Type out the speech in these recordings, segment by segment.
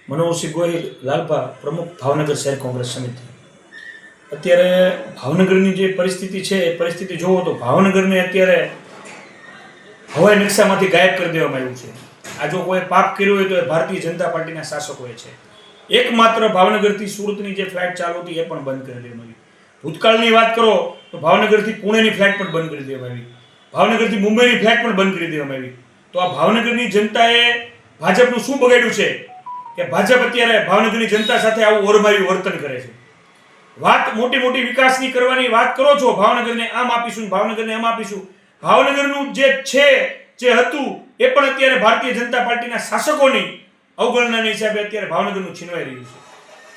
મનોહરસિંહ ગોહિલ લાલભા પ્રમુખ ભાવનગર શહેર કોંગ્રેસ સમિતિ. અત્યારે ભાવનગરની જે પરિસ્થિતિ છે એ પરિસ્થિતિ જોવો તો ભાવનગરને અત્યારે હવાઈ નકશામાંથી ગાયબ કરી દેવામાં આવ્યું છે. આ જો કોઈ પાપ કર્યું હોય તો એ ભારતીય જનતા પાર્ટીના શાસકોએ છે. એકમાત્ર ભાવનગરથી સુરતની જે ફ્લાઇટ ચાલુ હતી એ પણ બંધ કરી દેવામાં આવી. ભૂતકાળની વાત કરો તો ભાવનગરથી પુણેની ફ્લાઇટ પણ બંધ કરી દેવામાં આવી. ભાવનગરથી મુંબઈની ફ્લાઇટ પણ બંધ કરી દેવામાં આવી. તો આ ભાવનગરની જનતાએ ભાજપનું શું બગાડ્યું છે કે ભાજપ અત્યારે ભાવનગરની જનતા સાથે આવું ઓરમાયું વર્તન કરે છે. વાત મોટી મોટી વિકાસની કરવાની વાત કરો છો, ભાવનગરને આમ આપીશું, ભાવનગરને આમ આપીશું. ભાવનગરનું જે છે જે હતું એ પણ અત્યારે ભારતીય જનતા પાર્ટીના શાસકોની અવગણનાના હિસાબે અત્યારે ભાવનગરનું છીનવાઈ રહ્યું છે.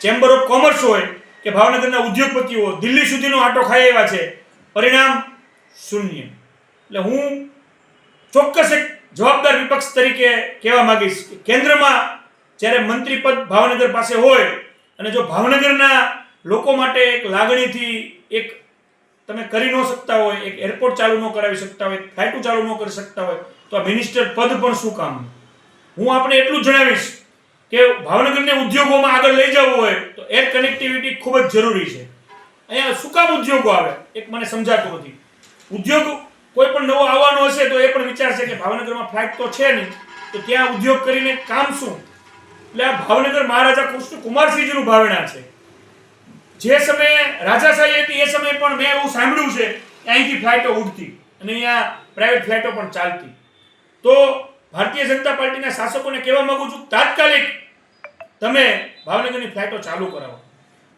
ચેમ્બર ઓફ કોમર્સ હોય કે ભાવનગરના ઉદ્યોગપતિઓ દિલ્હી સુધીનો આટો ખાઈ આવ્યા છે, પરિણામ શૂન્ય. એટલે હું ચોક્કસ એક જવાબદાર વિપક્ષ તરીકે કહેવા માંગીશ કે કેન્દ્રમાં જ્યારે મંત્રી પદ ભાવનગર પાસે હોય અને જો ભાવનગરના લોકો માટે એક લાગણીથી એક તમે કરી ન શકતા હોય, એક એરપોર્ટ ચાલુ ન કરાવી શકતા હોય, ફ્લાઇટો ચાલુ ન કરી શકતા હોય તો આ મિનિસ્ટર પદ પણ શું કામ? હું આપણે એટલું જ જણાવીશ કે ભાવનગરને ઉદ્યોગોમાં આગળ લઈ જવું હોય તો એર કનેક્ટિવિટી ખૂબ જ જરૂરી છે. અહીંયા શું કામ ઉદ્યોગો આવે એક મને સમજાતું નથી. ઉદ્યોગ કોઈ પણ નવો આવવાનો હશે તો એ પણ વિચારશે કે ભાવનગરમાં ફ્લાઇટ તો છે નહીં તો ત્યાં ઉદ્યોગ કરીને કામ શું? એટલે આ ભાવનગર મહારાજા કૃષ્ણ કુમારસિંહજીનું ભાવના છે. જે સમયે રાજાશાહી હતી એ સમયે પણ મેં એવું સાંભળ્યું છે કે અહીંથી ફ્લાઇટો ઉડતી અને અહીંયા પ્રાઇવેટ ફ્લાઇટો પણ ચાલતી. તો ભારતીય જનતા પાર્ટીના શાસકોને કહેવા માંગુ છું, તાત્કાલિક તમે ભાવનગરની ફ્લાઇટો ચાલુ કરાવો.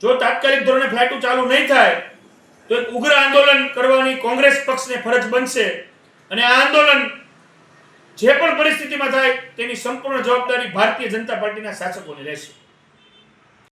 જો તાત્કાલિક ધોરણે ફ્લાઇટો ચાલુ નહીં થાય તો એક ઉગ્ર આંદોલન કરવાની કોંગ્રેસ પક્ષને ફરજ બનશે અને આ આંદોલન જે પણ પરિસ્થિતિમાં થાય તેની સંપૂર્ણ જવાબદારી ભારતીય જનતા પાર્ટીના શાસકોની રહેશે.